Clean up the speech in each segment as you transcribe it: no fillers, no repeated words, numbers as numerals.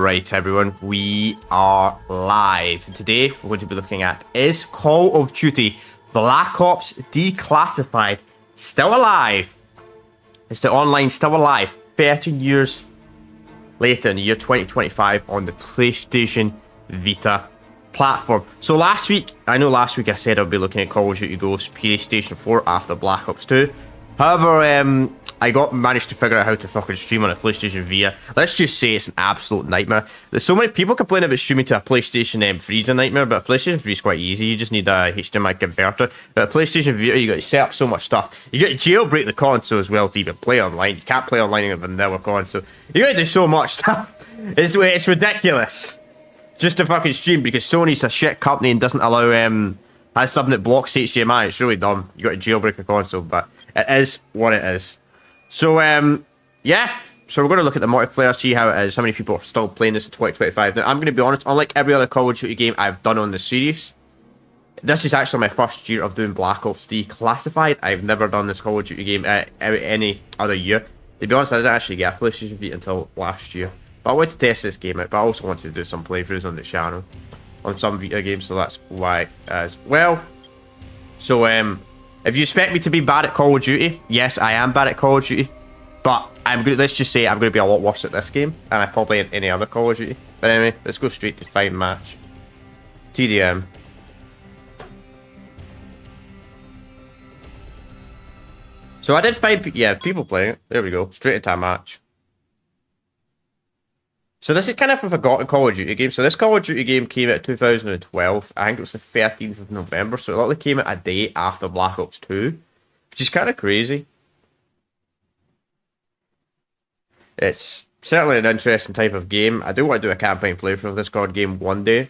Alright everyone, we are live. Today we're going to be looking at, is Call of Duty Black Ops Declassified still alive? Is the online still alive 13 years later in the year 2025 on the PlayStation Vita platform? So last week I said I'd be looking at Call of Duty Ghosts PlayStation 4 after Black Ops 2. However, I managed to figure out how to fucking stream on a PlayStation Vita. Let's just say it's an absolute nightmare. There's so many people complaining about streaming to a PlayStation 3 is a nightmare, but a PlayStation 3 is quite easy. You just need a HDMI converter. But a PlayStation Vita, you got to set up so much stuff. You got to jailbreak the console as well to even play online. You can't play online in a vanilla console. You got to do so much stuff. It's ridiculous. Just to fucking stream, because Sony's a shit company and doesn't allow has something that blocks HDMI. It's really dumb. You got to jailbreak a console, but it is what it is. So, yeah. So we're going to look at the multiplayer, see how it is, how many people are still playing this in 2025. Now, I'm going to be honest, unlike every other Call of Duty game I've done on the series, this is actually my first year of doing Black Ops Declassified. I've never done this Call of Duty game any other year. To be honest, I didn't actually get a PlayStation Vita until last year. But I wanted to test this game out, but I also wanted to do some playthroughs on the channel, on some Vita games, so that's why as well. So, if you expect me to be bad at Call of Duty, yes, I am bad at Call of Duty. But let's just say I'm going to be a lot worse at this game than I probably in any other Call of Duty. But anyway, let's go straight to find match. TDM. So I did find, yeah, people playing it. There we go. Straight into a match. So this is kind of a forgotten Call of Duty game. So this Call of Duty game came out in 2012. I think it was the 13th of November. So it literally came out a day after Black Ops 2. Which is kind of crazy. It's certainly an interesting type of game. I do want to do a campaign playthrough of this COD game one day.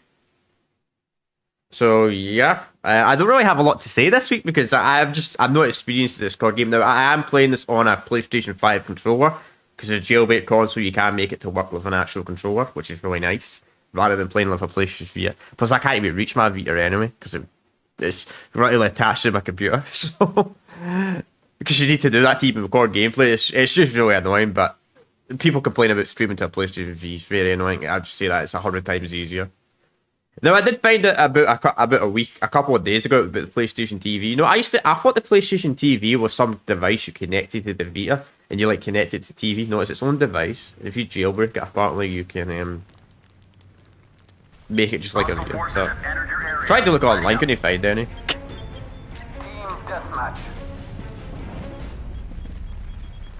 So yeah. I don't really have a lot to say this week because I'm not experienced in this COD game. Now I am playing this on a PlayStation 5 controller. Because it's a jailbait console, you can make it to work with an actual controller, which is really nice, rather than playing with a PlayStation Vita. Plus, I can't even reach my Vita anyway, because it's really attached to my computer. So, because you need to do that to even record gameplay, it's just really annoying. But people complain about streaming to a PlayStation Vita. It's very annoying. I'd just say that it's 100 times easier. Now, I did find out about a couple of days ago about the PlayStation TV. You know, I thought the PlayStation TV was some device you connected to the Vita, and you like connect it to TV. No, it's its own device. If you jailbreak it, apparently you can make it just like a Vita. So, tried to look online, couldn't find any.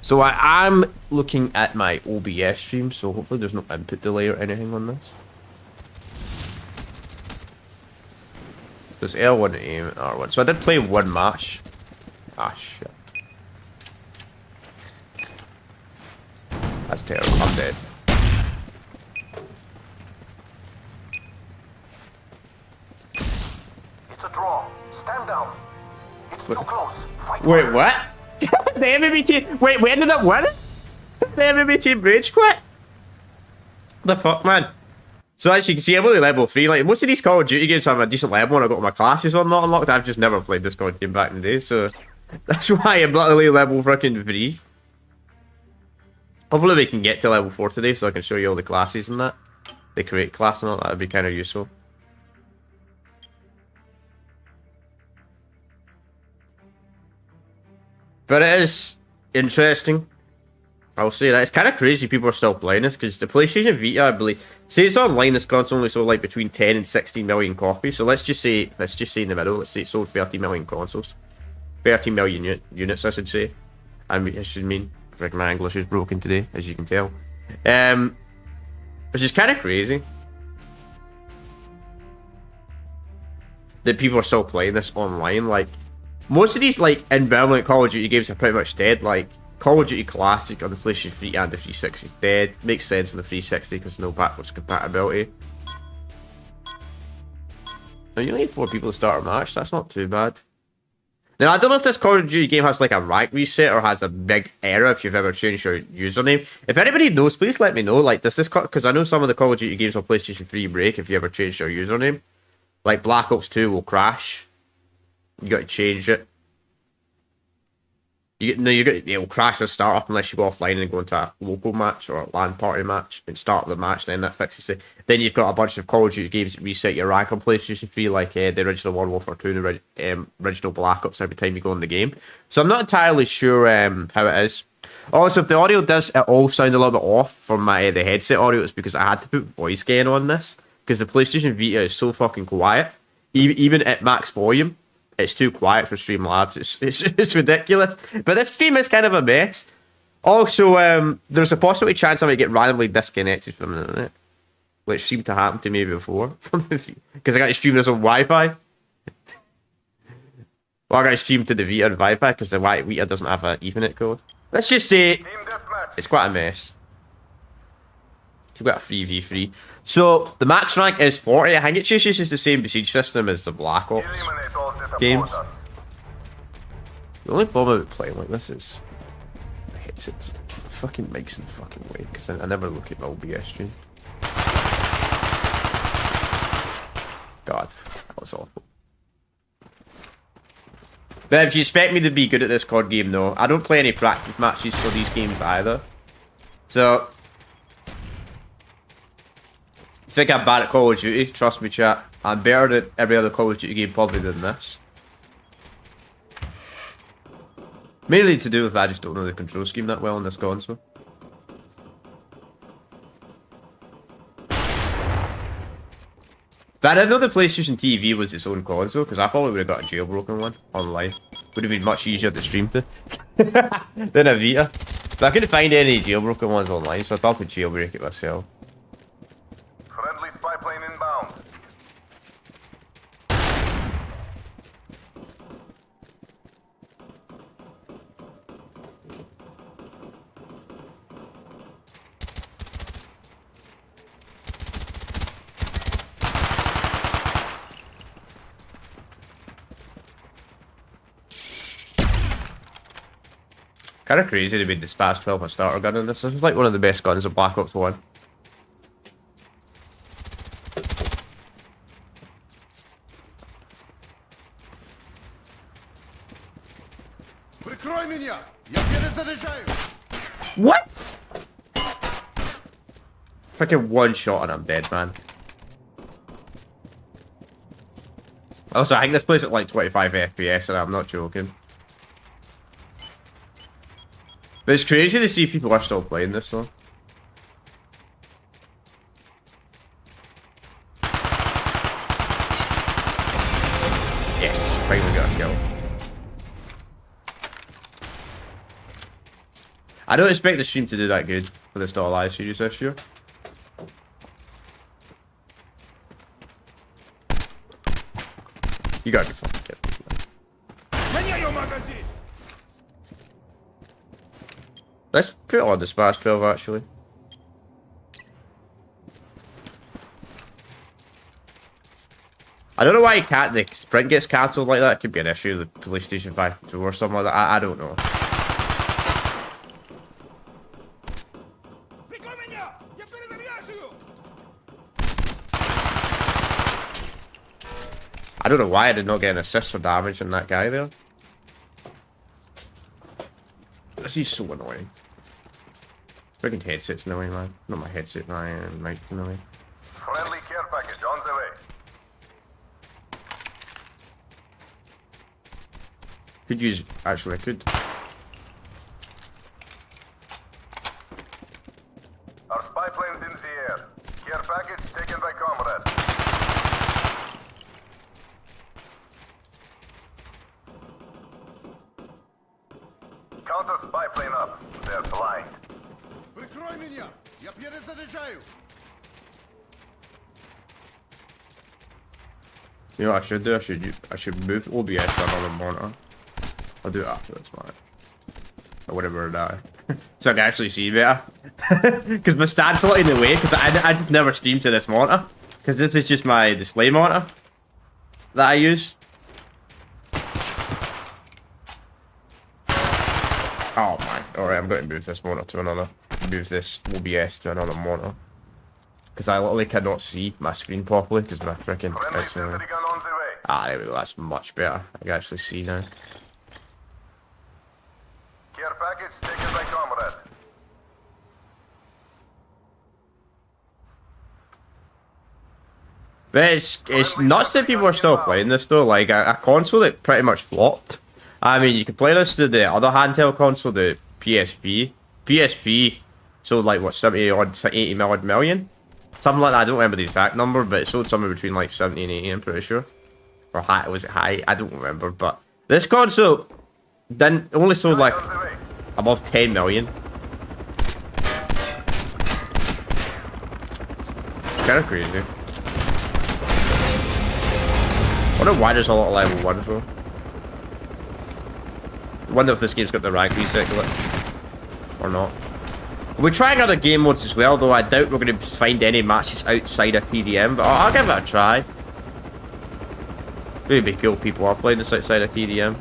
So I am looking at my OBS stream, so hopefully there's no input delay or anything on this. There's L1 to aim and R1. So I did play one match. Ah, shit. That's terrible. I'm dead. It's a draw. Stand down. It's too close. Wait, what? The MMA team... Wait, we ended up winning? The MMA team rage quit? The fuck, man? So as you can see, I'm only level 3. Like, most of these Call of Duty games I'm a decent level when I got my classes on not unlocked. I've just never played this COD game back in the day, so... That's why I'm literally level freaking 3. Hopefully we can get to level 4 today so I can show you all the classes and that. The create class and all that would be kind of useful. But it is interesting. I'll say that. It's kind of crazy people are still playing this because the PlayStation Vita, I believe, says online this console only sold like between 10 and 16 million copies. So let's just say in the middle, let's say it sold 30 million consoles. 30 million units, I should say. I should mean. Like my English is broken today, as you can tell. Which is kind of crazy that people are still playing this online. Like, most of these like environment Call of Duty games are pretty much dead. Like Call of Duty Classic on the PlayStation 3 and the 360 is dead. Makes sense on the 360 because no backwards compatibility. Now you need 4 people to start a match. That's not too bad. Now, I don't know if this Call of Duty game has like a rank reset or has a big error if you've ever changed your username. If anybody knows, please let me know. Like, does this... Because I know some of the Call of Duty games on PlayStation 3 break if you ever change your username. Like, Black Ops 2 will crash. You got to change it. It'll crash the startup unless you go offline and go into a local match or a LAN party match and start the match. Then that fixes it. Then you've got a bunch of Call of Duty games that reset your rank on PlayStation 3, like the original Modern Warfare 2 and the original Black Ops every time you go in the game. So I'm not entirely sure how it is. Also, if the audio does at all sound a little bit off from my the headset audio, it's because I had to put voice gain on this because the PlayStation Vita is so fucking quiet, even at max volume. It's too quiet for Streamlabs. It's ridiculous. But this stream is kind of a mess. Also, there's a possible chance I might get randomly disconnected from the internet, which seemed to happen to me before. Because I got to stream this on Wi-Fi. Well, I got to stream to the Vita on Wi-Fi because the Vita doesn't have an Ethernet code. Let's just say it's quite a mess. You've got a 3v3. So the max rank is 40. I think it's just the same besiege system as the Black Ops games. The only problem about playing like this is the headsets. Fucking mics in the fucking way because I never look at my OBS stream. God, that was awful. But if you expect me to be good at this COD game, no. I don't play any practice matches for these games either. So you think I'm bad at Call of Duty? Trust me, chat. I'm better at every other Call of Duty game probably than this. Mainly to do with I just don't know the control scheme that well on this console. But I didn't know the PlayStation TV was its own console, because I probably would have got a jailbroken one online. Would have been much easier to stream to than a Vita. But I couldn't find any jailbroken ones online, so I thought to jailbreak it myself. Friendly spy plane inbound. Kind of crazy to be dispatched 12 a starter gun in this. This was like one of the best guns of Black Ops 1. What? Freaking one shot and I'm dead, man. Also, I think this plays at like 25 FPS and I'm not joking. But it's crazy to see people are still playing this though. Yes, finally got a kill. I don't expect the stream to do that good for the Still Alive series this year. You gotta be fucking kidding me. Let's put it on the Smash 12 actually. I don't know why the sprint gets cancelled like that. It could be an issue with the PlayStation 5 or something like that. I don't know. I don't know why I did not get an assist for damage on that guy there. He's so annoying. Freaking headset's annoying, man. Not my headset, my mic's annoying. Friendly care package on the way. Could use... Actually, I could. Our spy plane's in the air. Care package taken by comrade. Counter spy plane up. They're blind. Прикрой меня! Я перезаряжаю! You know what I should do? I should move OBS to another monitor. I'll do it after this match. Or whatever I die. So I can actually see better. Because my stand's a lot in the way, because I just never stream to this monitor. Because this is just my display monitor that I use. Oh my, alright, I'm going to move this monitor to another, move this OBS to another monitor. Because I literally cannot see my screen properly, because my freaking... Ah, there we go, that's much better. I can actually see now. package taken by comrade. But it's nuts that people are still playing this though. Like a console that pretty much flopped. I mean, you can play this to the other handheld console, the PSP. PSP sold like what 70 odd, 80 odd million, something like that. I don't remember the exact number, but it sold somewhere between like 70 and 80. I'm pretty sure. Or high? Was it high? I don't remember. But this console then only sold like above 10 million. It's kind of crazy. I wonder why there's a lot of level 1 though. I wonder if this game's got the rank reset glitch. Or not. We're trying other game modes as well, though I doubt we're going to find any matches outside of TDM, but I'll give it a try. It'd be cool people are playing this outside of TDM.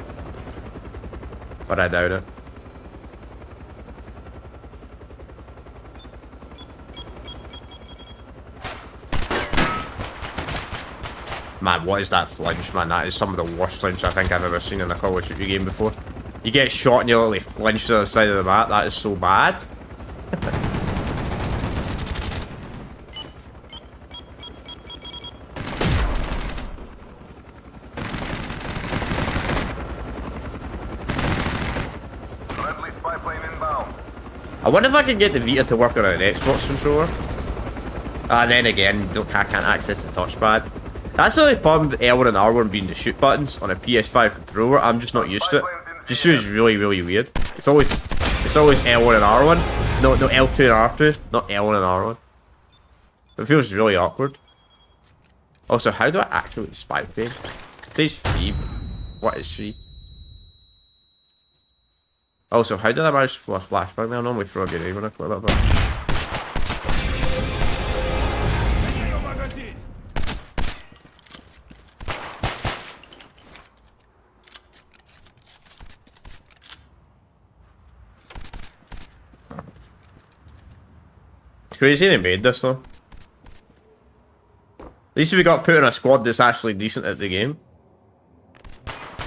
But I doubt it. Man, what is that flinch, man? That is some of the worst flinch I think I've ever seen in a Call of Duty game before. You get shot and you literally flinch to the side of the map. That is so bad. Friendly spy plane inbound. I wonder if I can get the Vita to work on an Xbox controller. And then again, I can't access the touchpad. That's the only problem with L1 and R1 being the shoot buttons on a PS5 controller. I'm just not used to it. Just feels really, really weird. It's always L1 and R1. No L2 and R2. Not L1 and R1. It feels really awkward. Also, how do I activate spy plane? It says free. What is free? Also, how did I manage to throw a flashbang? I normally throw a grenade when I play that bit. Crazy they made this though. At least we got put in a squad that's actually decent at the game.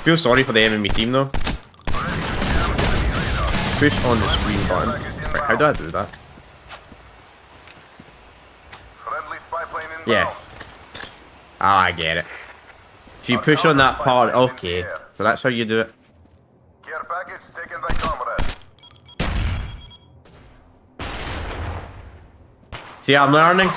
Feel sorry for the enemy team though. Push on the screen button. Right, how do I do that? Friendly spy plane inbound. Yes. Ah, I get it. So you push on that part. Okay. So that's how you do it. Care package taken by comrade. See, I'm learning.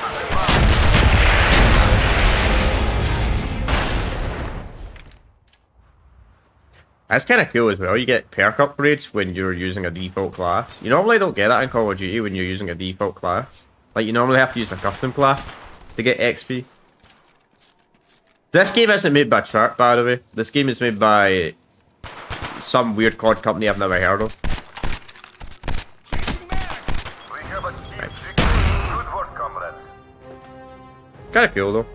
That's kind of cool as well. You get perk upgrades when you're using a default class. You normally don't get that in Call of Duty when you're using a default class. Like, you normally have to use a custom class to get XP. This game isn't made by Treyarch, by the way. This game is made by some weird COD company I've never heard of. We have achieved victory. Good work, comrades. Kind of cool though,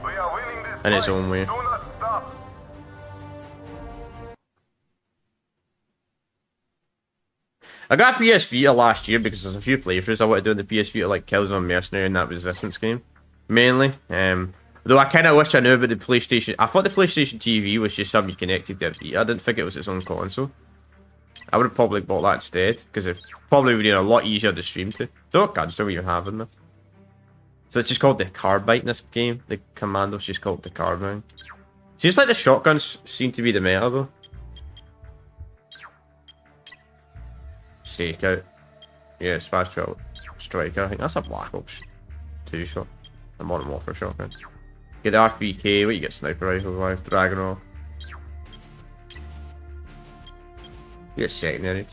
We are winning this in its fight. own way. Do not stop. I got PS Vita last year because there's a few playthroughs I want to do in the PS Vita, like Killzone Mercenary and that Resistance game, mainly. Though I kind of wish I knew about the PlayStation. I thought the PlayStation TV was just something you connected to a Vita. I didn't think it was its own console. I would have probably bought that instead because it probably would be a lot easier to stream to. So what guns do we even have in there? So it's just called the Carbine in this game. The Commando's just called the Carbine. Seems like the shotguns seem to be the meta though. Stakeout. Yeah, it's fast travel striker. I think that's a Black Ops 2 shot. A Modern Warfare shotgun. Get the RPK, what you get sniper rifle, life, Dragonov. You get secondaries.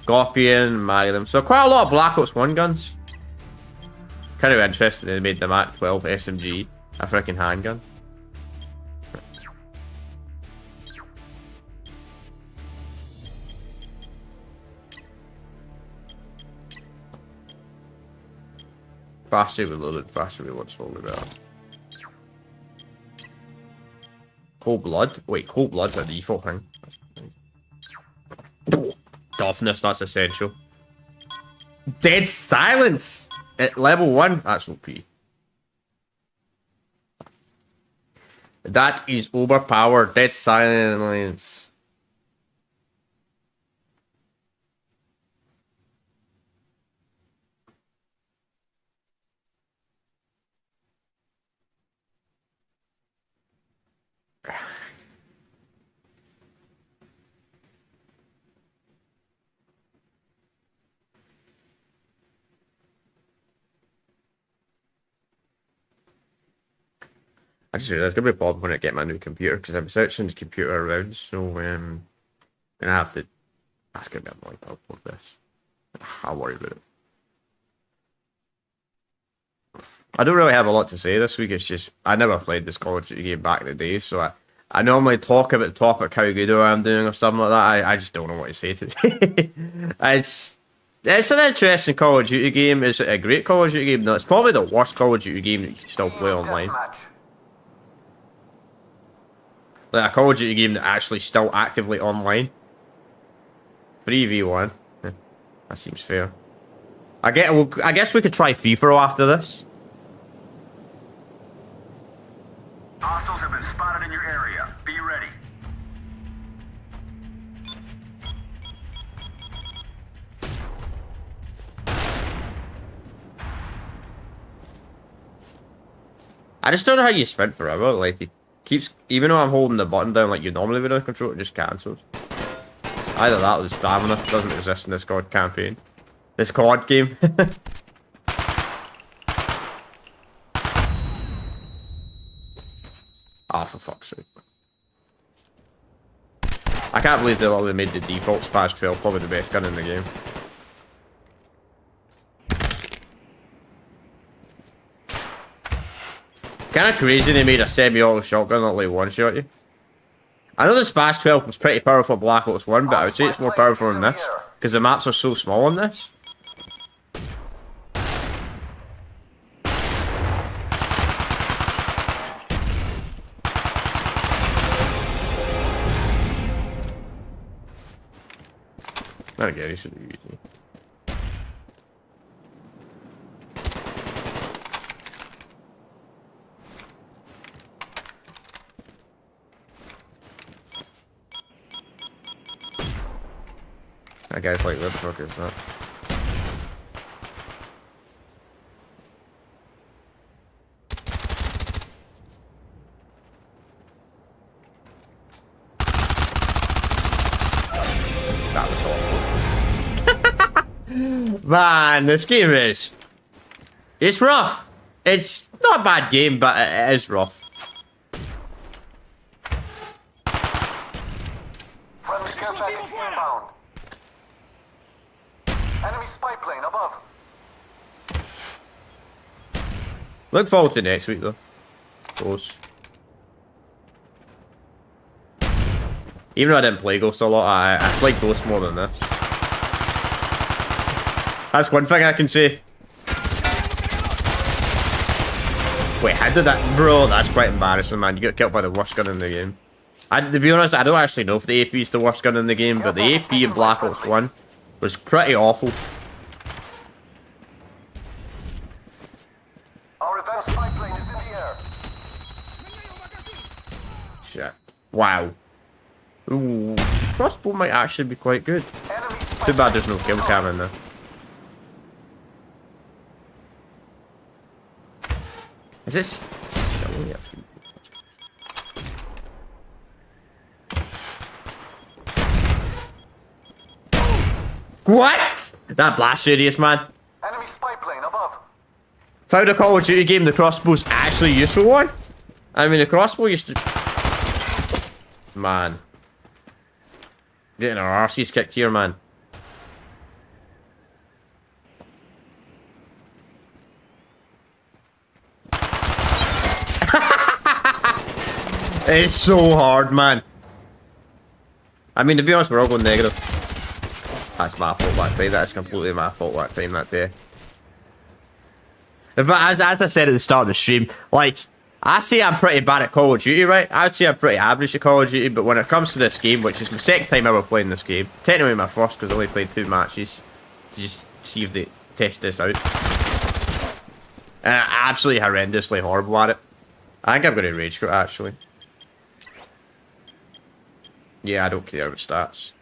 Scorpion, Magnum. So quite a lot of Black Ops 1 guns. Kind of interesting they made the Mac 12 SMG a freaking handgun. Faster reloaded, faster reload, slowly better. Cold Blood? Wait, Cold Blood's a default thing. Toughness, that's essential. Dead Silence! At level 1? That's OP. That is overpowered. Dead silence. I just realised there's gonna be a problem when I get my new computer because I'm searching the computer around, so gonna have to. That's gonna be annoying to upload this. I'll worry about it. I don't really have a lot to say this week. It's just I never played this Call of Duty game back in the day, so I normally talk about the topic how good I'm doing or something like that. I just don't know what to say today. It's an interesting Call of Duty game. Is it a great Call of Duty game? No, it's probably the worst Call of Duty game that you can still play online. Like a Call of Duty game that actually still actively online. 3v1. That seems fair. I guess we could try free-for-all after this. Hostiles have been spotted in your area. Be ready. I just don't know how you sprint forever. Like, it keeps... Even though I'm holding the button down like you normally would on a controller, it just cancels. Either that or the stamina doesn't exist in this COD campaign. This COD game. Oh, for fuck's sake. I can't believe they only made the default Smash 12 probably the best gun in the game. Kind of crazy they made a semi-auto shotgun that like one-shot you. I know the Smash 12 was pretty powerful Black Ops 1, but I would say it's more powerful than this. Because the maps are so small on this. Not again, he should have used me. That guy's like, what the fuck is that? That was awful. Man, this game is... It's rough. It's not a bad game, but it is rough. Friendly care package inbound. Enemy spy plane above. Look forward to next week, though. Close. Even though I didn't play Ghost a lot, I played Ghost more than this. That's one thing I can say. Wait, how did that... Bro, that's quite embarrassing, man. You got killed by the worst gun in the game. To be honest, I don't actually know if the AP is the worst gun in the game, but the AP in Black Ops 1 was pretty awful. Our advanced spy plane is in the air. Shit. Wow. Ooh, crossbow might actually be quite good. Enemy spy Too bad there's plane no kill cam in there. Is this still only a few? What? That blast radius, man. Enemy spy plane above. Found a Call of Duty game the crossbow's actually a useful one. I mean, the crossbow used to... Man. Getting our arses kicked here, man. It's so hard, man. I mean, to be honest, we're all going negative. That's my fault that day. That's completely my fault that time, that day. But as I said at the start of the stream, like, I say I'm pretty bad at Call of Duty, right? I would say I'm pretty average at Call of Duty, but when it comes to this game, which is my second time ever playing this game, technically my first because I only played 2 matches to just see if they test this out. And I'm absolutely horrendously horrible at it. I think I'm going to rage quit, actually. Yeah, I don't care about stats.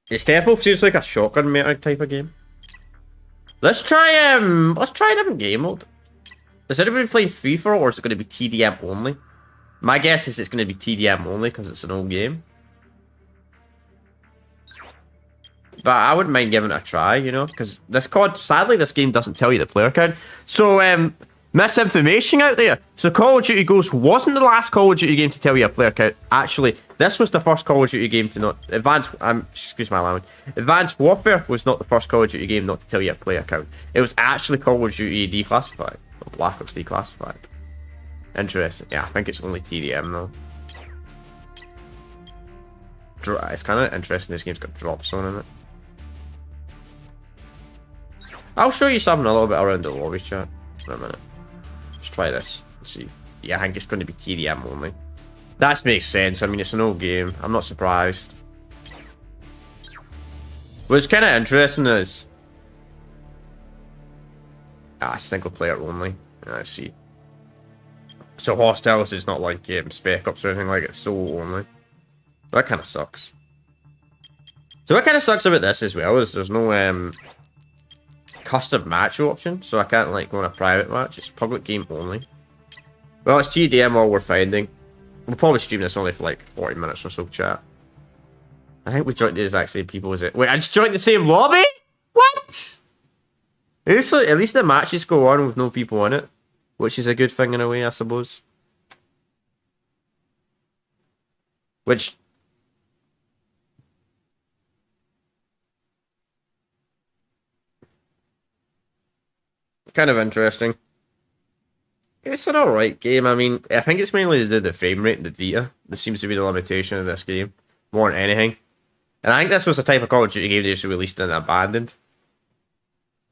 It's definitely feels like a shotgun meta type of game. Let's try a different game mode. Is anybody playing free for all, or is it going to be TDM only? My guess is it's going to be TDM only because it's an old game. But I wouldn't mind giving it a try, you know, because this COD, sadly, this game doesn't tell you the player count. So, misinformation out there. So, Call of Duty Ghosts wasn't the last Call of Duty game to tell you a player count. Actually, this was the first Call of Duty game to not... excuse my language. Advanced Warfare was not the first Call of Duty game not to tell you a player count. It was actually Call of Duty Declassified. Or Black Ops Declassified. Interesting. Yeah, I think it's only TDM, though. It's kind of interesting this game's got drop zone in it. I'll show you something a little bit around the lobby chat in a minute. Let's try this and see. Yeah, I think it's going to be TDM only. That makes sense. I mean, it's an old game. I'm not surprised. What's kind of interesting is... single player only. I see. So Hostiles is not like Spec Ops or anything like it. Solo only. That kind of sucks. So what kind of sucks about this as well is there's no custom match option, so I can't like go on a private match. It's public game only. Well, it's TDM all we're finding. We'll probably stream this only for like 40 minutes or so, chat. I think we joined the exact same people as it. Wait, I just joined the same lobby? What? At least the matches go on with no people in it, which is a good thing in a way, I suppose. Which... kind of interesting. It's an alright game. I mean, I think it's mainly the frame rate and the Vita. This seems to be the limitation of this game, more than anything. And I think this was the type of Call of Duty game they just released and abandoned.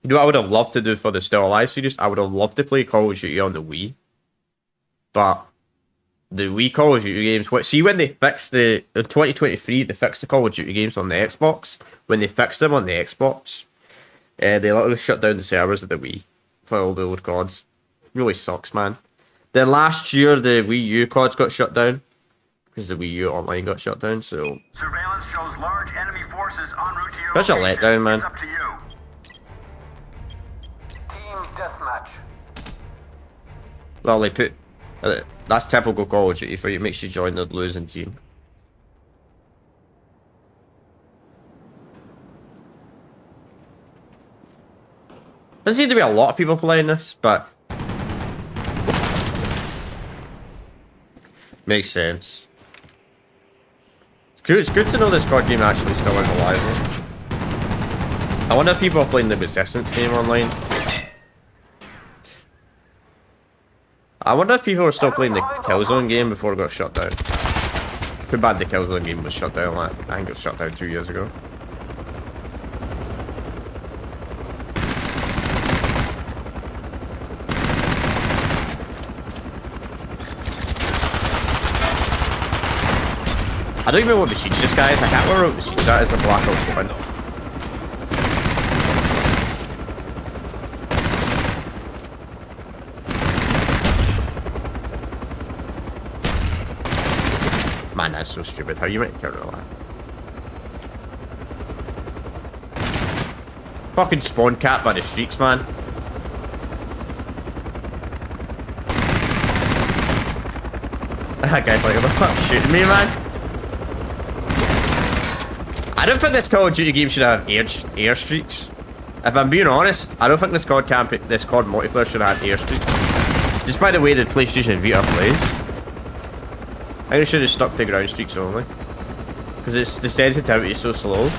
You know what I would have loved to do for the Still Alive series? I would have loved to play Call of Duty on the Wii. But the Wii Call of Duty games... See, when they fixed in 2023, they fixed the Call of Duty games on the Xbox. When they fixed them on the Xbox, they literally shut down the servers of the Wii. For all the old CODs. Really sucks, man. Then last year, the Wii U CODs got shut down. Because the Wii U Online got shut down, so... Surveillance shows large enemy forces en route to your That's a letdown, man. It's up to you. Team deathmatch. Well, they put... that's typical Call of Duty for you. Makes you join the losing team. Doesn't seem to be a lot of people playing this, but... makes sense. It's good to know this COD game actually still is alive. I wonder if people are playing the Resistance game online. I wonder if people are still playing the Killzone game before it got shut down. Too bad the Killzone game was shut down, like, I think it was shut down 2 years ago. I don't even know what Besiege this guy is. I can't remember what Besiege that is. A Black Ops 1. Man, that's so stupid. How you make counter that? Fucking spawn cap by the streaks, man. That guy's like, what the fuck, shooting me, man? I don't think this Call of Duty game should have airstreaks. If I'm being honest, I don't think this COD multiplayer should have airstreaks. Just by the way the PlayStation Vita plays. I think it should have stuck to ground streaks only. Because the sensitivity is so slow.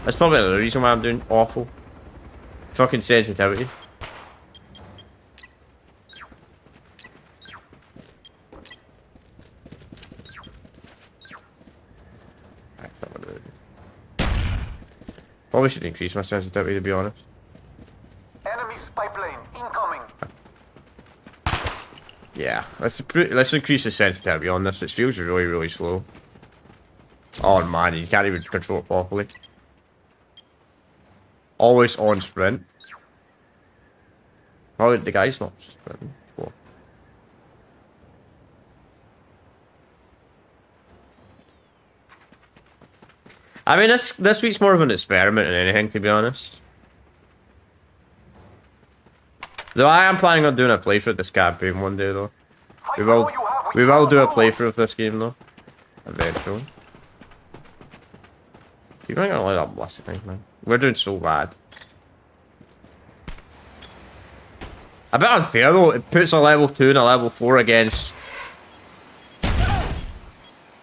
That's probably another reason why I'm doing awful. Fucking sensitivity. Probably should increase my sensitivity, to be honest. Enemy spy plane incoming. Yeah, let's increase the sensitivity on this. It feels really, really slow. Oh man, you can't even control it properly. Always on sprint. Oh, the guy's not sprinting. Whoa. I mean, this week's more of an experiment than anything, to be honest. Though I am planning on doing a playthrough of this campaign one day, though. We will do a playthrough of this game, though. Eventually. You're going to let up listening, man. We're doing so bad. A bit unfair, though. It puts a level 2 and a level 4 against... I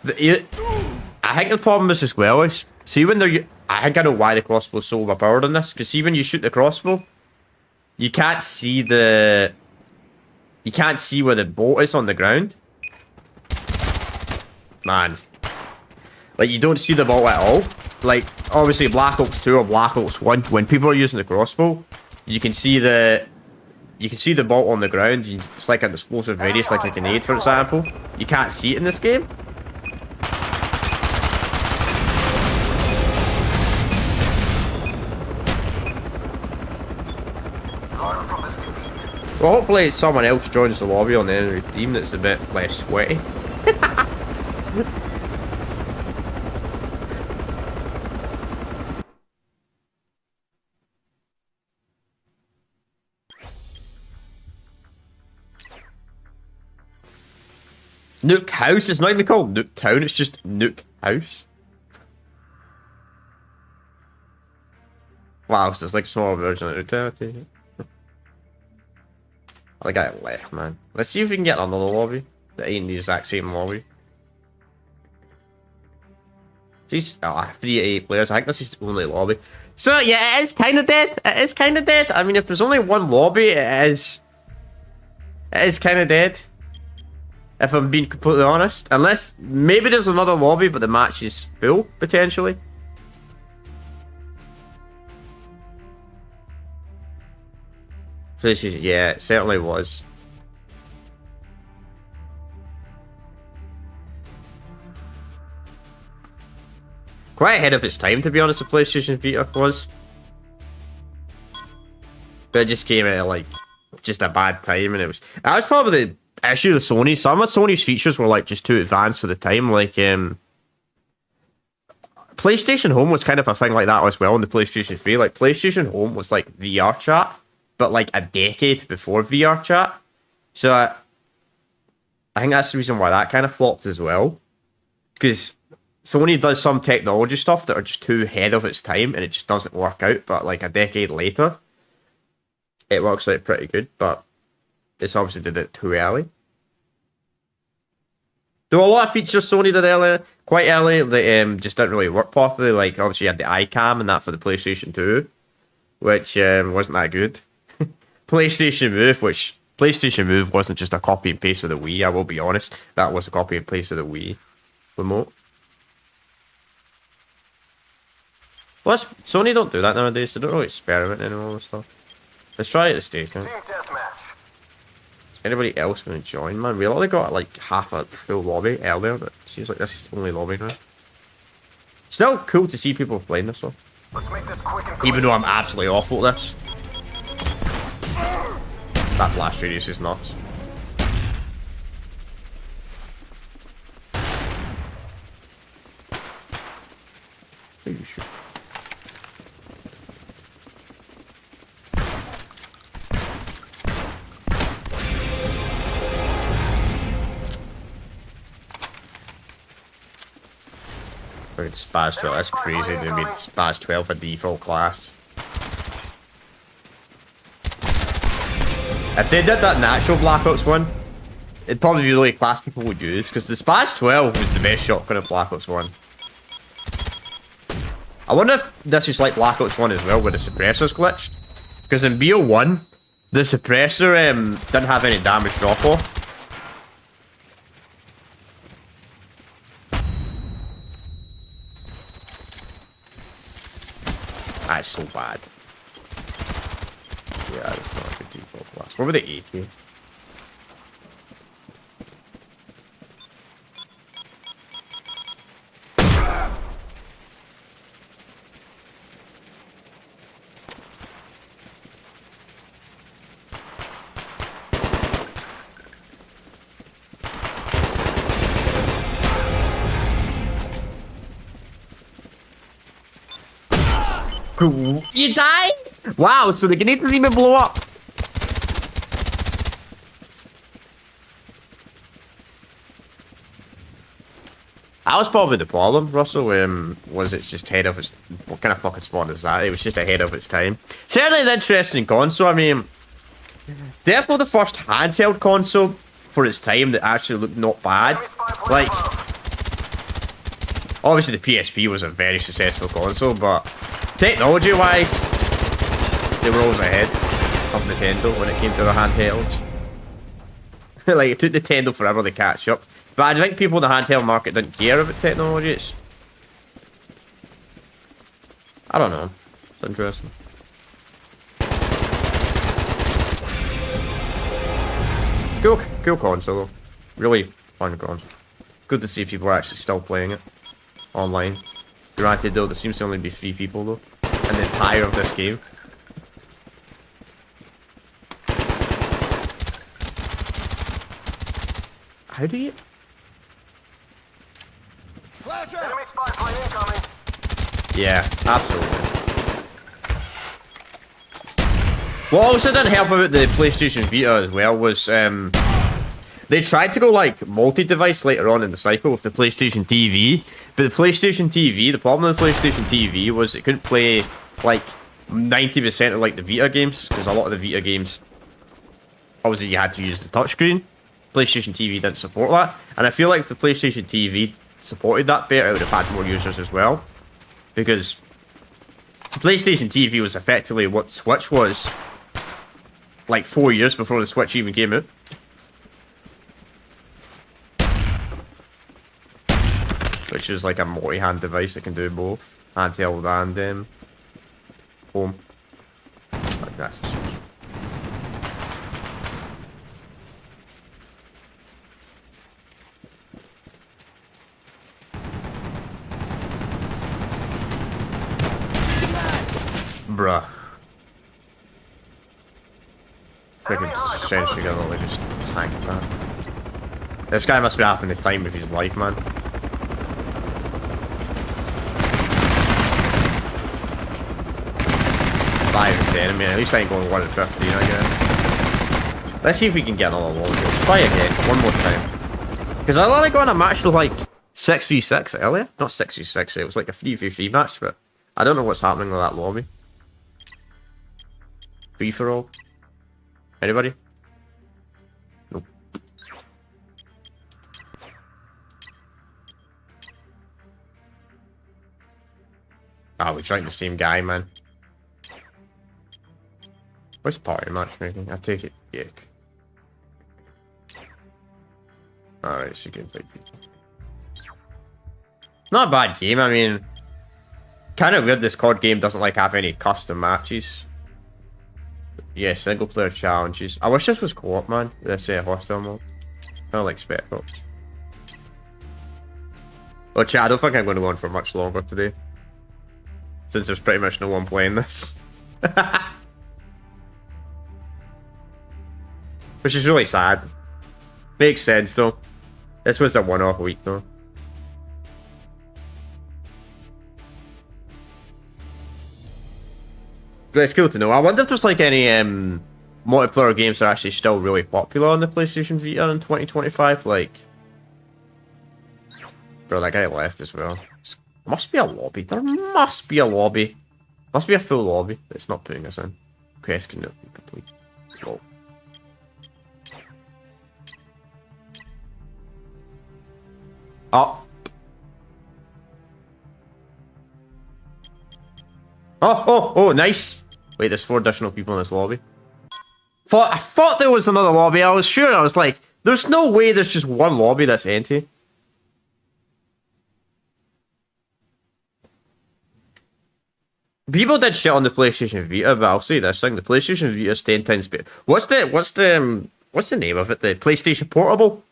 think the problem is as well is... See when they're... I think I know why the crossbow is so overpowered on this. Because see when you shoot the crossbow... You can't see the... You can't see where the bolt is on the ground. Man. Like, you don't see the bolt at all. Like, obviously Black Ops 2 or Black Ops 1, when people are using the crossbow, you can see the... You can see the bolt on the ground. It's like an explosive radius, like a grenade, for example. You can't see it in this game. Well, hopefully someone else joins the lobby on the enemy team that's a bit less sweaty. Nuke House? It's not even called Nuke Town, it's just Nuke House. Wow, so it's like a small version of Nuke Town, I take it. The guy left, man. Let's see if we can get another lobby that ain't the exact same lobby. Jeez, 3 players. I think this is the only lobby. So yeah, it is kind of dead. It is kind of dead. I mean, if there's only one lobby, it is kind of dead. If I'm being completely honest, unless maybe there's another lobby, but the match is full potentially. Yeah, it certainly was. Quite ahead of its time, to be honest, the PlayStation Vita was. But it just came at like just a bad time, and that was probably the issue with Sony. Some of Sony's features were like just too advanced for the time. Like PlayStation Home was kind of a thing like that as well on the PlayStation 3. Like PlayStation Home was like VR chat, but like a decade before VR chat. So I think that's the reason why that kind of flopped as well. Because Sony does some technology stuff that are just too ahead of its time and it just doesn't work out. But like a decade later, it works out pretty good. But it's obviously did it too early. There were a lot of features Sony did earlier, quite early, that just didn't really work properly. Like obviously you had the iCam and that for the PlayStation 2, which wasn't that good. PlayStation Move wasn't just a copy and paste of the Wii, I will be honest. That was a copy and paste of the Wii remote. Well, Sony don't do that nowadays. They don't really experiment anymore with stuff. Let's try it at the station. Is anybody else going to join, man? We only got like half a full lobby earlier, but it seems like this is the only lobby now. Still cool to see people playing this one. Let's make this quick and Even though I'm absolutely awful at this. That blast radius is nuts. Are you sure? Spaz 12, that's crazy. They made Spaz 12 a default class. If they did that natural Black Ops 1, it'd probably be the only class people would use, because the Spaz 12 was the best shotgun of Black Ops 1. I wonder if this is like Black Ops 1 as well, where the suppressor's glitched. Because in BO1, the suppressor didn't have any damage drop-off. That's so bad. Yeah, that's not a good default class. What were the AK? You die? Wow, so the grenade didn't even blow up. That was probably the problem, Russell. Was it's just ahead of its... What kind of fucking spawn is that? It was just ahead of its time. Certainly an interesting console. I mean, definitely the first handheld console for its time that actually looked not bad. Like, obviously the PSP was a very successful console, but technology-wise, they were always ahead of Nintendo when it came to their handhelds. Like, it took Nintendo forever to catch up. But I think people in the handheld market didn't care about technology. It's... I don't know. It's interesting. It's cool, cool console though. Really fun console. Good to see people are actually still playing it online. Granted though, there seems to only be 3 people though in the entire of this game. How do you... Enemy spy plane incoming. Yeah, absolutely. What also didn't help about the PlayStation Vita as well was they tried to go like multi-device later on in the cycle with the PlayStation TV, but the PlayStation TV, the problem with the PlayStation TV was it couldn't play like 90% of like the Vita games, because a lot of the Vita games, obviously you had to use the touchscreen. PlayStation TV didn't support that, and I feel like if the PlayStation TV supported that better, it would have had more users as well, because PlayStation TV was effectively what Switch was like 4 years before the Switch even came out. Which is like a multi-hand device that can do both handheld and home. Like that's just... Bruh. Freaking sense together, like just tank that. This guy must be having his time with his life, man. Five and 10, I mean, at least I ain't going 1 and 15, I guess. Let's see if we can get another wall. Let's try again, one more time. Because I like going a match with like 6v6 earlier. Not 6v6, it was like a 3v3 match, but I don't know what's happening with that lobby. Free for all? Anybody? Nope. Ah, we're trying the same guy, man. Where's party matchmaking? I take it, yeah. Alright, so you can fight people. Not a bad game, I mean... Kind of weird this COD game doesn't like have any custom matches. Yeah, single player challenges. I wish this was co-op, man. Let's say a hostile mode. Kind of like Spec Ops. Well, chat, I don't think I'm going to go on for much longer today. Since there's pretty much no one playing this. Which is really sad. Makes sense though. This was a one-off week though. But it's cool to know. I wonder if there's like any multiplayer games that are actually still really popular on the PlayStation Vita in 2025. Like, bro, that guy left as well. Must be a lobby. There must be a lobby. Must be a full lobby. It's not putting us in. Quest can be complete. Oh. Oh. Oh, nice. Wait, there's 4 additional people in this lobby. I thought there was another lobby. I was sure. I was like, there's no way there's just one lobby that's empty. People did shit on the PlayStation Vita, but I'll say this thing: the PlayStation Vita is 10 times better. What's the name of it? The PlayStation Portable.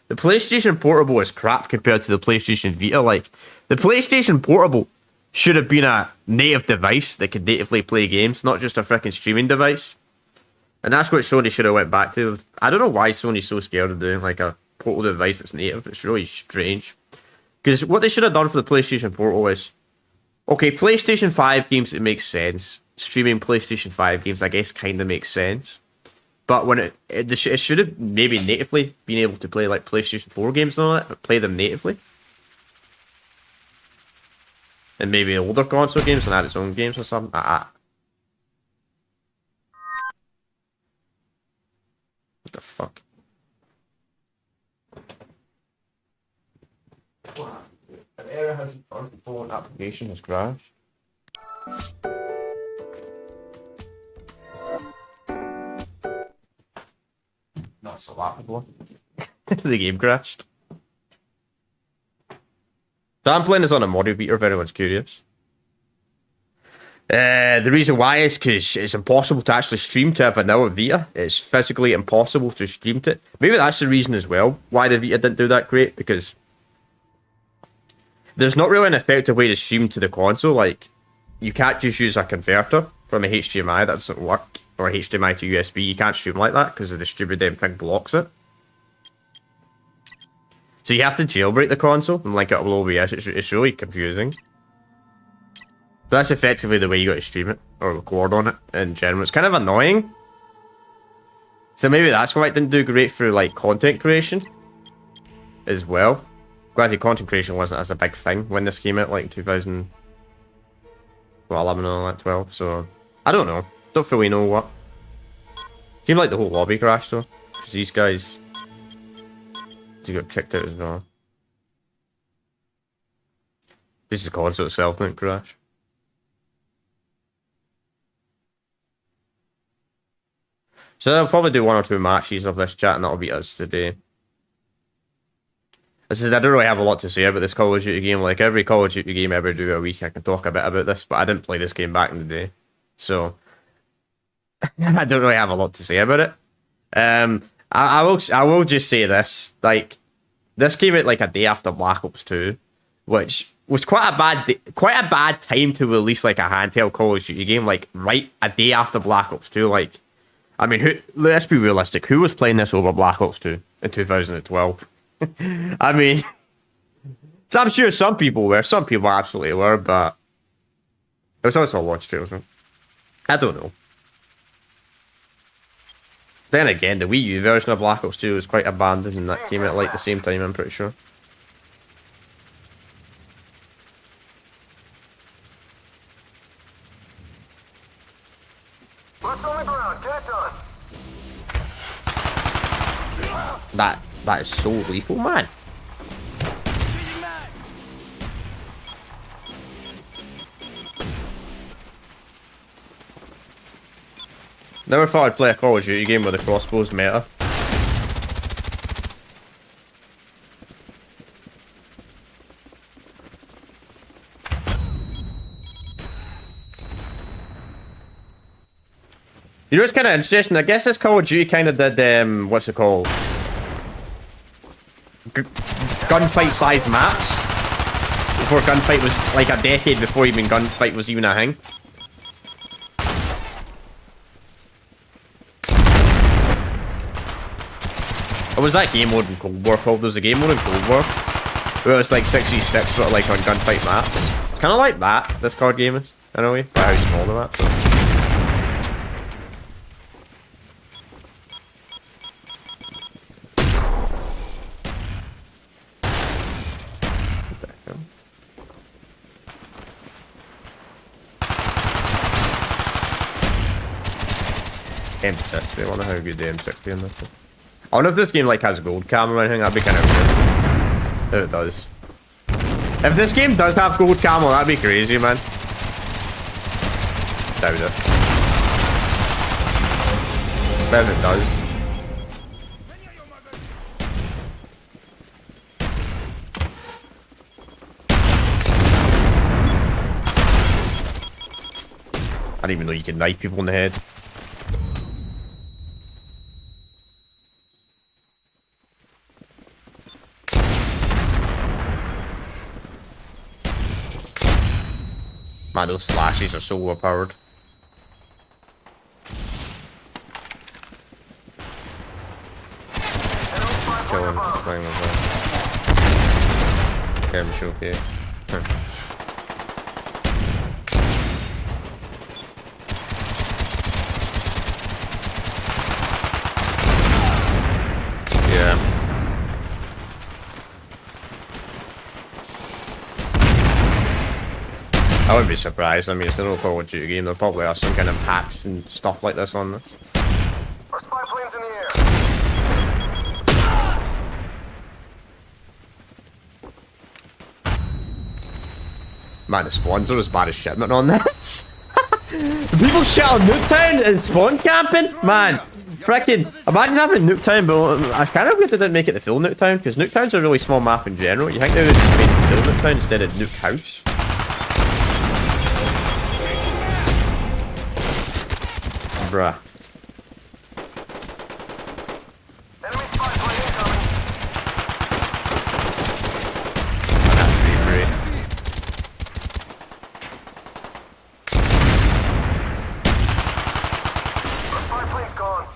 The PlayStation Portable is crap compared to the PlayStation Vita. Like, the PlayStation Portable should have been a native device that could natively play games, not just a freaking streaming device. And that's what Sony should have went back to. I don't know why Sony's so scared of doing like a portable device that's native. It's really strange. Because what they should have done for the PlayStation Portal is Okay, PlayStation 5 games, it makes sense. Streaming PlayStation 5 games, I guess, kind of makes sense. But when it should have maybe natively been able to play like PlayStation 4 games and all that, but play them natively. And maybe older console games and have its own games or something. What the fuck? An error has on phone application has crashed. Not so laughable. The game crashed. So I'm playing this on a PSVita if anyone's curious. The reason why is because it's impossible to actually stream to a vanilla Vita. It's physically impossible to stream to it. Maybe that's the reason as well why the Vita didn't do that great, because there's not really an effective way to stream to the console. Like, you can't just use a converter from a HDMI. That doesn't work. Or HDMI to USB. You can't stream like that because the distributed thing blocks it. So you have to jailbreak the console and link it up with OBS. It's really confusing. But that's effectively the way you got to stream it or record on it in general. It's kind of annoying. So maybe that's why it didn't do great for like content creation as well. Granted, content creation wasn't as a big thing when this came out, like 2011 or like 12. So I don't know. Don't fully know what. Seemed like the whole lobby crashed though, because these guys got kicked out as well. This is the console itself didn't crash. So they'll probably do 1 or 2 matches of this chat, and that'll be us today. I said I don't really have a lot to say about this Call of Duty game. Like every Call of Duty game I ever do a week, I can talk a bit about this, but I didn't play this game back in the day, so I don't really have a lot to say about it. I will just say this: like, this came out like a day after Black Ops 2, which was quite a bad time to release like a handheld Call of Duty game. Like right a day after Black Ops 2. Like, I mean, let's be realistic. Who was playing this over Black Ops 2 in 2012? I mean, so I'm sure some people were. Some people absolutely were, but it was also a launch trailer. So I don't know. Then again, the Wii U version of Black Ops 2 was quite abandoned, and that came out like the same time, I'm pretty sure. Boots on the ground, get it done. That is so lethal, man. Never thought I'd play a Call of Duty game with a crossbow's meta. You know what's kind of interesting? I guess this Call of Duty kind of did, what's it called? Gunfight-sized maps. Before gunfight was, like a decade before even gunfight was even a thing. What was that game mode in Cold War called? There was a game mode in Cold War where it's like 6v6 but like on gunfight maps. It's kind of like that, this card game is, in a way, by how small the maps are. M60, I wonder how good the M60 in this is. I wonder if this game like has gold cam or anything, that'd be kind of weird. If it does. If this game does have gold camo, that'd be crazy, man. Doubt it. But if it does. I didn't even know you could knife people in the head. Man, those flashes are so overpowered. Kill him, playing with him. Get him showcase. I wouldn't be surprised. I mean, it's an old Call of Duty game. There probably are some kind of hacks and stuff like this on this. Our spy plane's in the air. Man, the spawns are as bad as shipment on this. People shit on Nuketown and spawn camping? Man, freaking, imagine having Nuketown, but it's kind of weird they didn't make it the full Nuketown, because Nuketown's a really small map in general. You think they would just make it full Nuketown instead of Nuke House? Bruh. Enemy spy plane incoming. That's pretty great. Our spy plane's gone.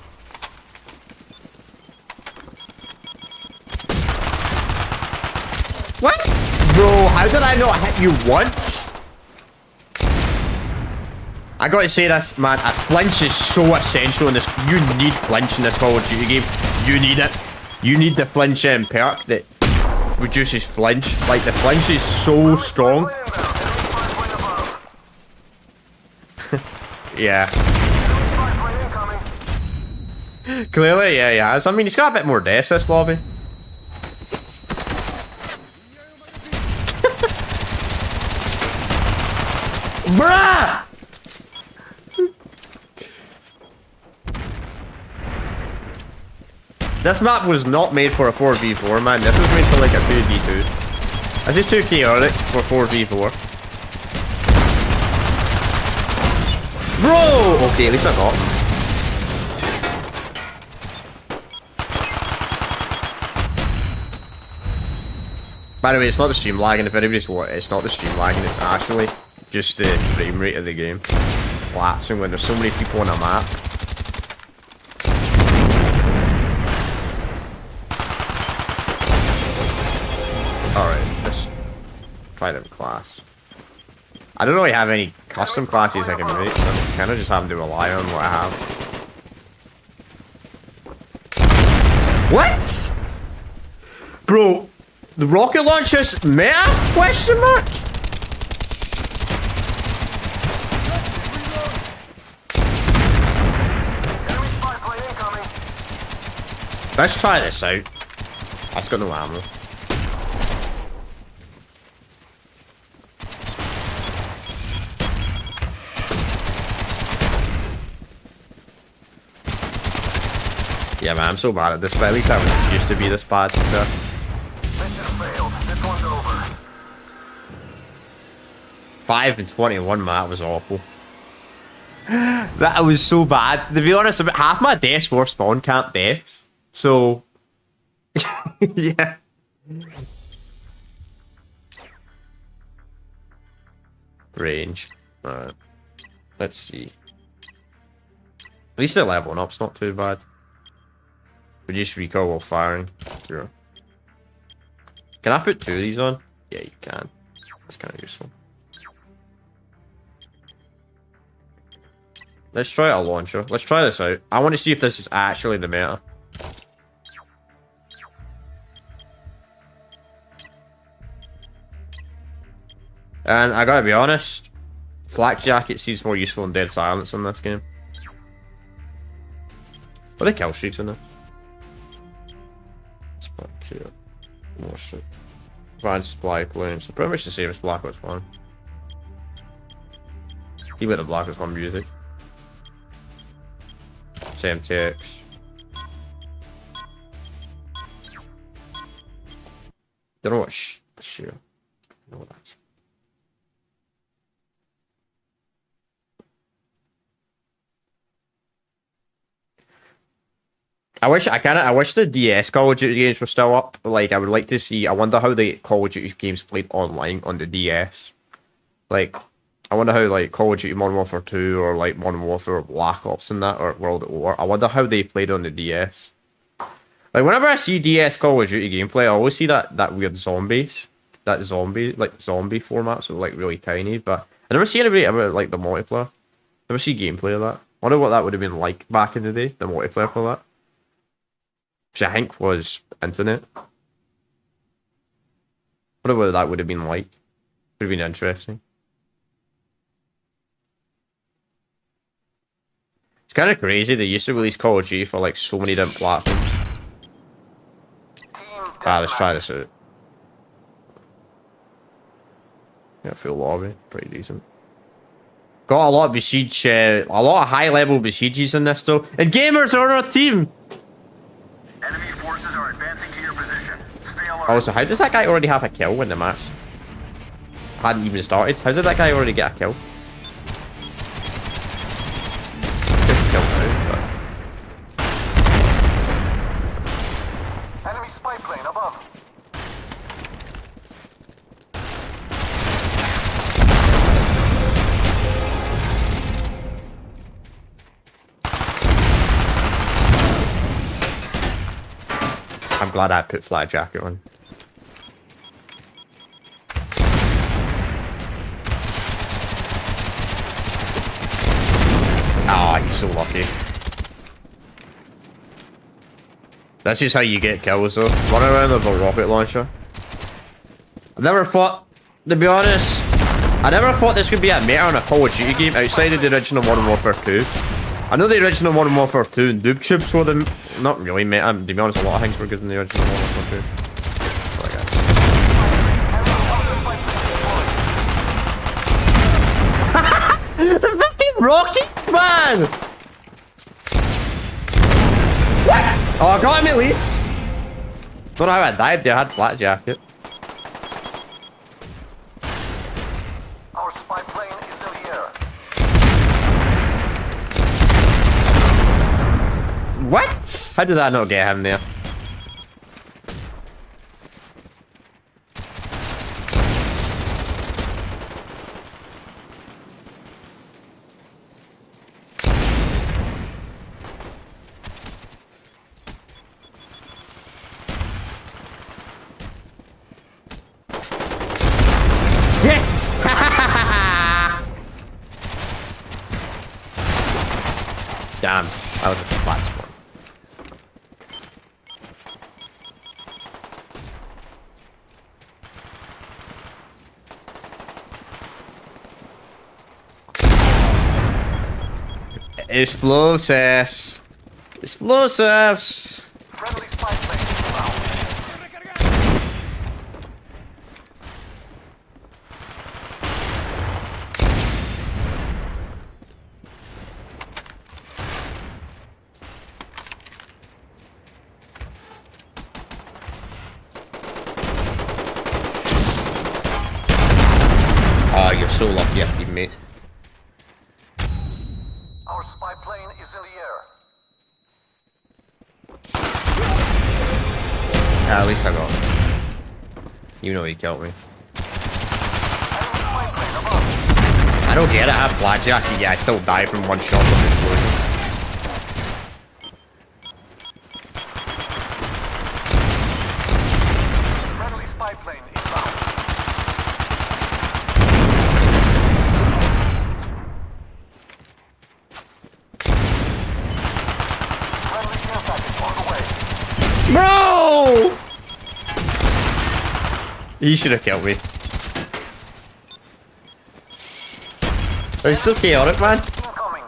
What? Bro, how did I not hit you once? I gotta say this, man, a flinch is so essential in this. You need flinch in this Call of Duty game. You need it. You need the flinch perk that reduces flinch. Like, the flinch is so strong. Plane inbound. Enemy spy plane above. Yeah. Enemy spy plane incoming. Clearly, yeah, he has. I mean, he's got a bit more deaths, this lobby. Bruh! This map was not made for a 4v4, man. This was made for like a 2v2. This is too chaotic for 4v4. Bro! Okay, at least I got. By the way, it's not the stream lagging. If anybody's what, it's not the stream lagging. It's actually just the frame rate of the game collapsing when there's so many people on a map. Alright, let's try different class. I don't really have any custom classes I can make, so I'm kind of just having to rely on what I have. What? Bro, the rocket launcher's meta? Question mark? Enemy spy plane incoming. Let's try this out. That's got no ammo. Yeah, man, I'm so bad at this, but at least I was used to be this bad. Mission failed. This one's over. 5 and 21, man, that was awful. That was so bad. To be honest, about half my deaths were spawn camp deaths. So, yeah. Range. Alright. Let's see. At least they're leveling up, it's not too bad. Reduce recoil while firing. Sure. Can I put 2 of these on? Yeah, you can. That's kind of useful. Let's try a launcher. Let's try this out. I want to see if this is actually the meta. And I gotta be honest, flak jacket seems more useful than dead silence in this game. What are the kill streaks in this? Spike here. More shit. Advanced supply planes. So pretty much the same as Black Ops 1. Keep with the Black Ops 1 music. Same text. Don't know what shit. No, that's. I wish the DS Call of Duty games were still up. Like, I would like to see. I wonder how the Call of Duty games played online on the DS. Like, I wonder how like Call of Duty Modern Warfare 2 or like Modern Warfare or Black Ops and that or World at War. I wonder how they played on the DS. Like, whenever I see DS Call of Duty gameplay, I always see that weird zombies, that zombie format, so like really tiny. But I never see anybody about like the multiplayer. Never see gameplay of that. I wonder what that would have been like back in the day, the multiplayer for that. Which I think was internet. I wonder what that would have been like. Would have been interesting. It's kind of crazy. They used to release Call of Duty for like so many different platforms. Let's try this out. Yeah, full lobby, pretty decent. Got a lot of besiege, a lot of high-level besieges in this though, and gamers are on our team. Enemy forces are advancing to your position. Stay alert. Also, how does that guy already have a kill when the match hadn't even started? How did that guy already get a kill? Just killed now, Enemy spy plane above. I'm glad I put flat jacket on. Ah, he's so lucky. This is how you get kills though. Run around with a rocket launcher. I've never thought, to be honest, I never thought this could be a meta on a Call of Duty game outside of the original Modern Warfare 2. I know the original Modern Warfare 2 and noob tubes were the not really meta. To be honest, a lot of things were good in the original Modern Warfare 2. Sorry, guys. The fucking rocket, man! What? Oh, I got him at least. Don't know how I died there. I had flat jacket. Our spy plane is in the air. What? How did I not get him there? Yes! Damn, that was a flat spot. Explosives. Explosives. Friendly spy plane inbound. Oh, you're so lucky, teammate. Our spy plane is in the air. At least I got him. You know he killed me. Enemy spy plane above. I don't get it. I have flat jacket. Yeah, I still die from one shot from the explosion. Friendly spy plane inbound. Friendly care package on the way. Bro! He should have killed me. It's so chaotic, man. Incoming.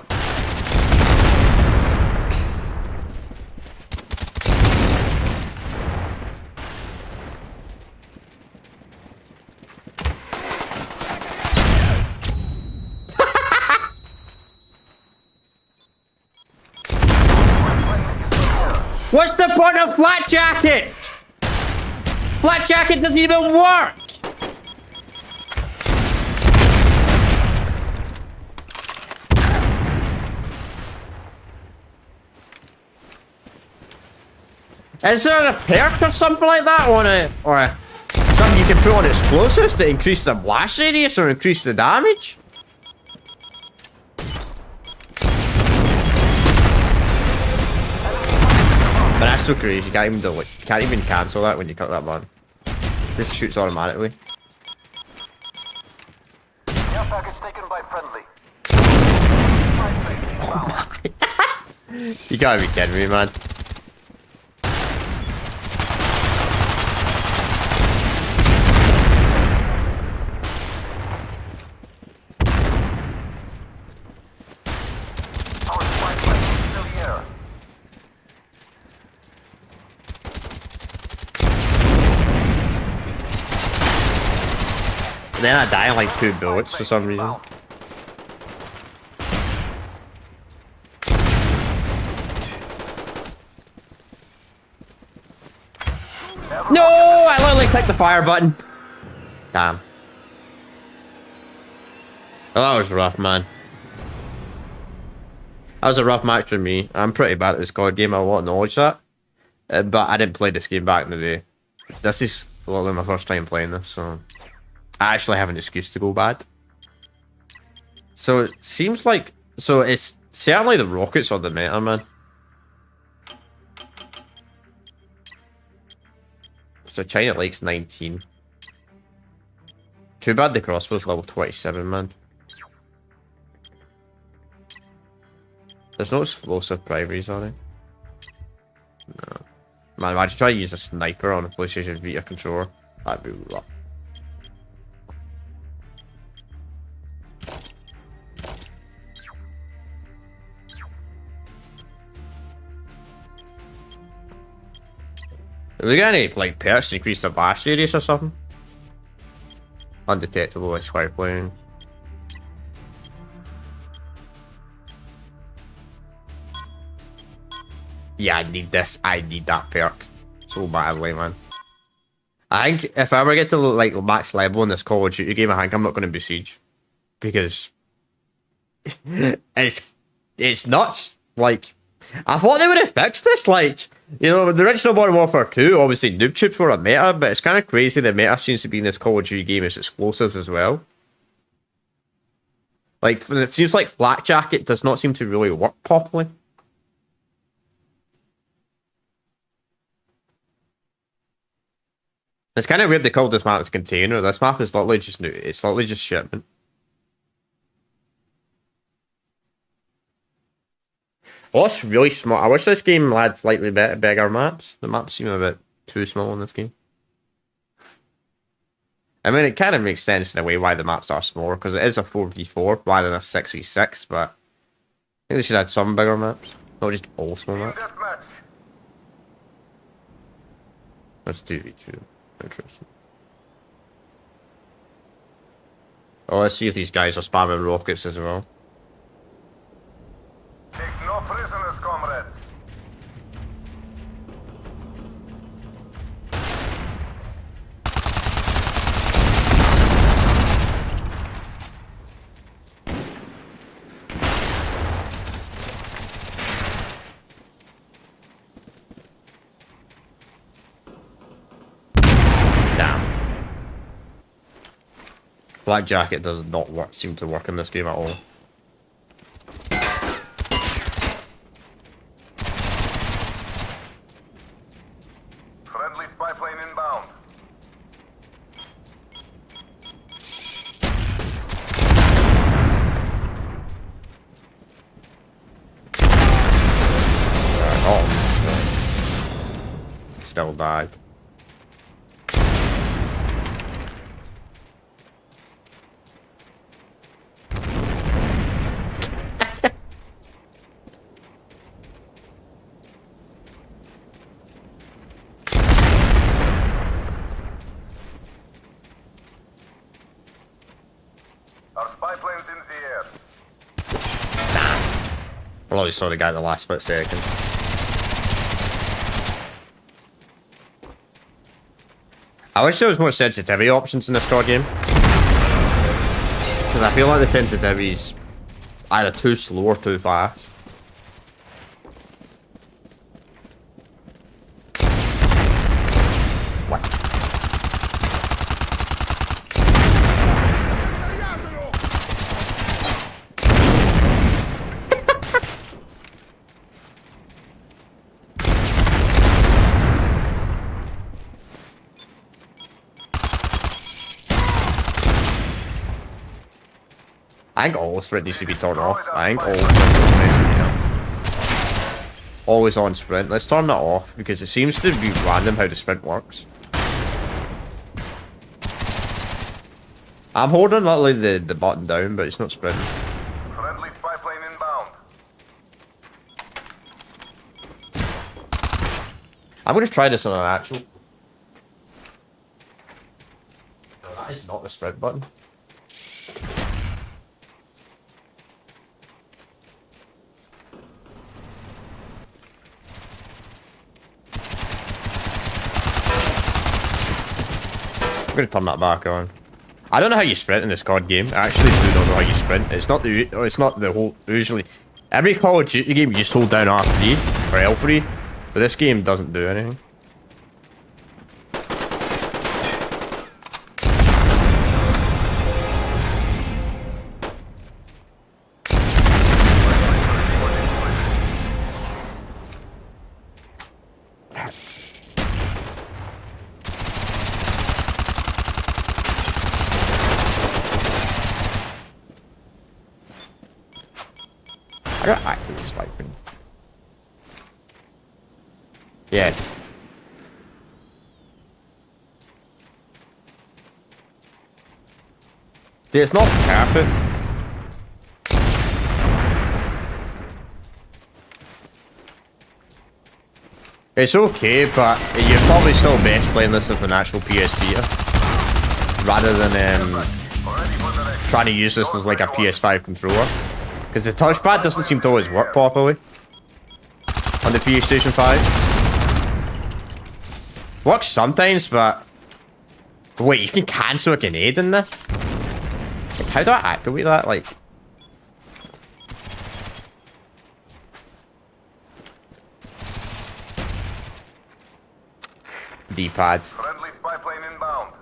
What's the point of flat jacket? Flat jacket doesn't even work. Is there a perk or something like that on it? Or something you can put on explosives to increase the blast radius or increase the damage? But that's so crazy, you can't even do it. You can't even cancel that when you cut that button. This shoots automatically. Care package taken by friendly. Spy plane inbound. You gotta be kidding me, man. Our spy plane Then I die in like 2 bullets for some reason. No! I literally clicked the fire button. Damn. Oh, that was rough, man. That was a rough match for me. I'm pretty bad at this COD game. I want to acknowledge that. But I didn't play this game back in the day. This is literally my first time playing this, so... I actually have an excuse to go bad. So it seems like... So it's certainly the rockets are the meta, man. So China likes 19. Too bad the crossbow's level 27, man. There's no explosive primaries on it. No. Man, imagine trying to use a sniper on a PlayStation Vita controller. That'd be rough. Are we got any, like, perks to increase the blast radius or something? Undetectable, I swear playing. Yeah, I need this. I need that perk so badly, man. I think if I ever get to, like, max level in this Call of Duty game, I think I'm not going to besiege. Because... it's nuts. Like... I thought they would have fixed this, like, you know, the original Modern Warfare 2, obviously noob tube for a meta, but it's kind of crazy the meta seems to be in this Call of Duty game is explosives as well. Like, it seems like Flak Jacket does not seem to really work properly. It's kind of weird they called this map a container. This map is literally just new. It's literally just shipment. Oh, it's really small. I wish this game had slightly bigger maps. The maps seem a bit too small in this game. I mean, it kind of makes sense in a way why the maps are smaller, because it is a 4v4 rather than a 6v6, but I think they should have some bigger maps, not just all small maps. That's 2v2. Interesting. Oh, let's see if these guys are spamming rockets as well. Take no prisoners, comrades. Damn. Black Jacket does not seem to work in this game at all. Friendly spy plane inbound. Oh. Still died. Our spy plane's in the air. I only saw the guy the last split second. I wish there was more sensitivity options in this COD game. Because I feel like the sensitivity's either too slow or too fast. What? I think all sprint needs to be turned off. I think all sprint needs to be always on sprint. Let's turn that off because it seems to be random how the sprint works. I'm holding literally the button down, but it's not sprinting. Friendly spy plane inbound. I'm gonna try this on an actual. That is not the sprint button. I'm gonna turn that back on. I don't know how you sprint in this COD game. I actually do not know how you sprint. It's not the whole. Usually, every Call of Duty game you just hold down R3 or L3, but this game doesn't do anything. I got actively swiping. Yes. Dude, it's not perfect. It's okay, but you're probably still best playing this with an actual PS Vita. Rather than trying to use this as like a PS5 controller. Because the touchpad doesn't seem to always work properly on the PlayStation 5. Works sometimes, but... Wait, you can cancel a grenade in this? Like, how do I activate that? Like... D-pad. Friendly spy plane inbound.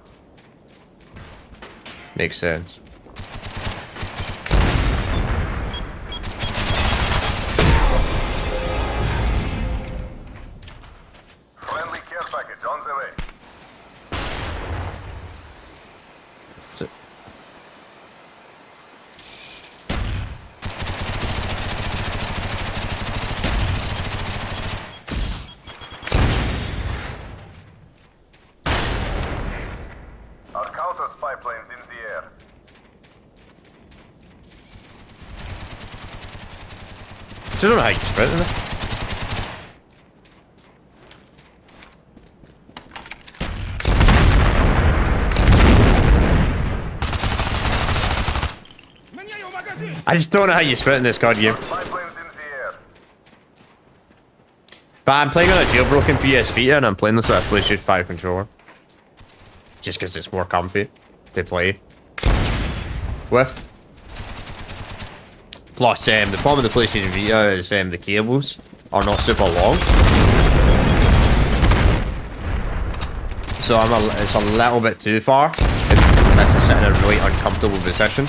Makes sense. Friendly care package on the way. Is it? Our counter spy planes in the air. I don't know how you sprint in this. I just don't know how you sprint in this COD game. Spy planes in the air. But I'm playing on a jailbroken PS Vita and I'm playing this with a PlayStation 5 controller. Just because it's more comfy to play with. Plus, the problem with the PlayStation Vita is the cables are not super long. So it's a little bit too far unless it's sitting in a really uncomfortable position.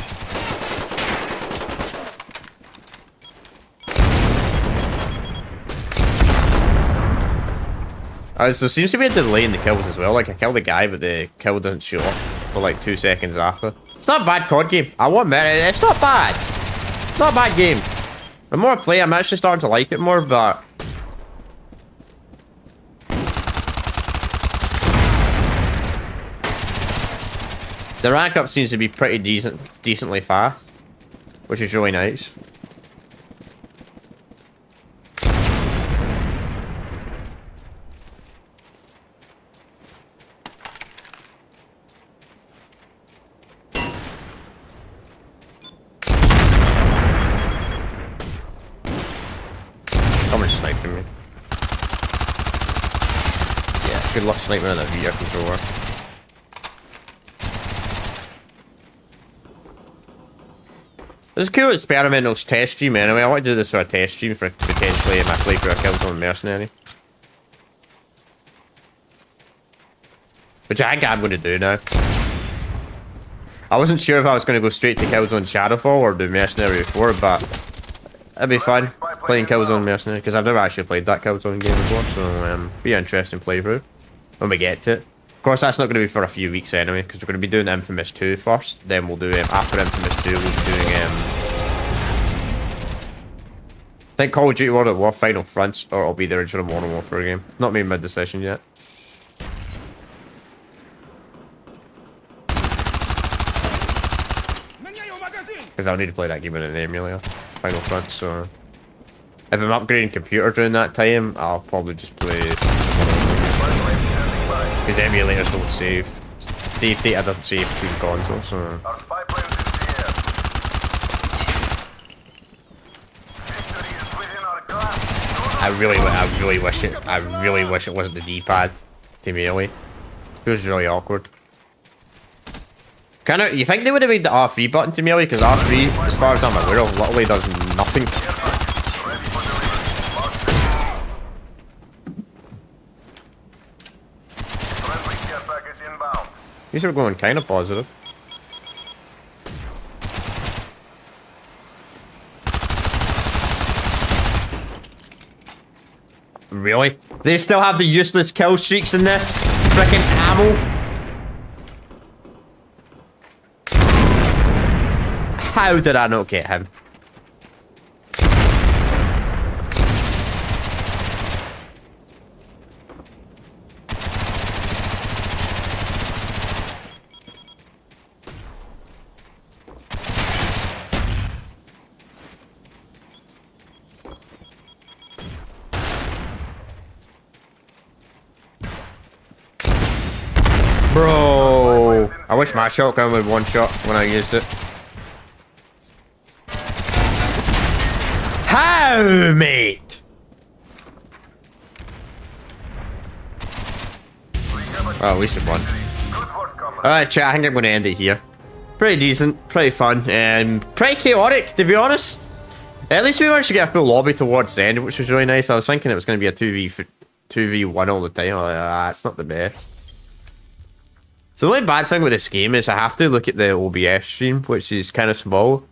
So there seems to be a delay in the kills as well. Like, I killed a guy, but the kill doesn't show up for like 2 seconds after. It's not a bad COD game. I won't admit it. It's not bad. It's not a bad game. The more I play, I'm actually starting to like it more, but... The rank up seems to be pretty decently fast, which is really nice. Someone's sniping me. Yeah, good luck sniping on that Vita controller. This is a cool experimental test stream anyway. I want to do this for a test stream for potentially my playthrough of Killzone Mercenary. Which I think I'm going to do now. I wasn't sure if I was going to go straight to Killzone Shadowfall or do Mercenary before, but it'd be fun playing Killzone Mercenary because I've never actually played that Killzone game before, so be an interesting playthrough when we get to it. Of course, that's not going to be for a few weeks anyway, because we're going to be doing Infamous 2 first. Then we'll do, after Infamous 2, we'll be doing, I think Call of Duty World at War Final Fronts, or it'll be the original Modern Warfare game. Not made my decision yet. Because I'll need to play that game in an emulator, Final Fronts, so... If I'm upgrading computer during that time, I'll probably just play... Because emulators don't save. save data doesn't save between consoles. So. Our spy planes in the air. Victory is within our grasp. I really wish it wasn't the D-pad to melee. Feels really awkward. You think they would have made the R3 button to melee? Because R3, as far as I'm aware of, literally does nothing. Ready for delivery. Mark. Friendly care package inbound. These are going kind of positive. Really? They still have the useless kill streaks in this freaking ammo? How did I not get him? Bro, I wish my shotgun would one shot when I used it. How, mate? Oh, we should won. Good work, comrade. Alright, chat, I think I'm going to end it here. Pretty decent, pretty fun, and pretty chaotic, to be honest. At least we managed to get a full lobby towards the end, which was really nice. I was thinking it was going to be a 2v1 all the time. I'm like, it's not the best. So the only bad thing with this game is I have to look at the OBS stream, which is kind of small.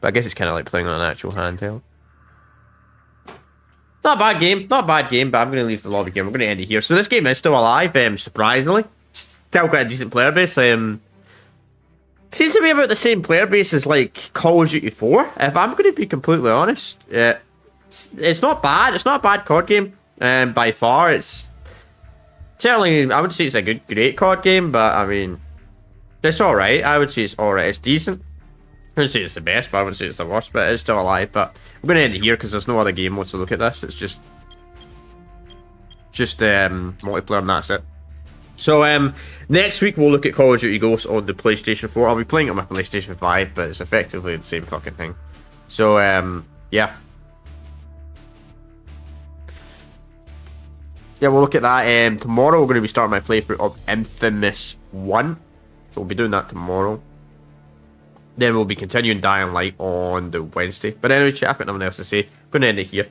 But I guess it's kind of like playing on an actual handheld. Not a bad game, but I'm going to leave the lobby game. I'm going to end it here. So this game is still alive, surprisingly. Still quite a decent player base. Seems to be about the same player base as like Call of Duty 4, if I'm going to be completely honest. It's not bad. It's not a bad COD game by far. It's certainly, I wouldn't say it's a great COD game, but I mean, it's alright. I would say it's alright. It's decent. I wouldn't say it's the best, but I wouldn't say it's the worst, but it's still alive. But I'm going to end it here because there's no other game modes to look at this. It's just multiplayer and that's it. So next week we'll look at Call of Duty Ghosts on the PlayStation 4. I'll be playing it on my PlayStation 5, but it's effectively the same fucking thing. So yeah. Yeah, we'll look at that. Tomorrow we're going to be starting my playthrough of Infamous 1. So we'll be doing that tomorrow. Then we'll be continuing Dying Light on the Wednesday. But anyway, chat, I've got nothing else to say. I'm going to end it here.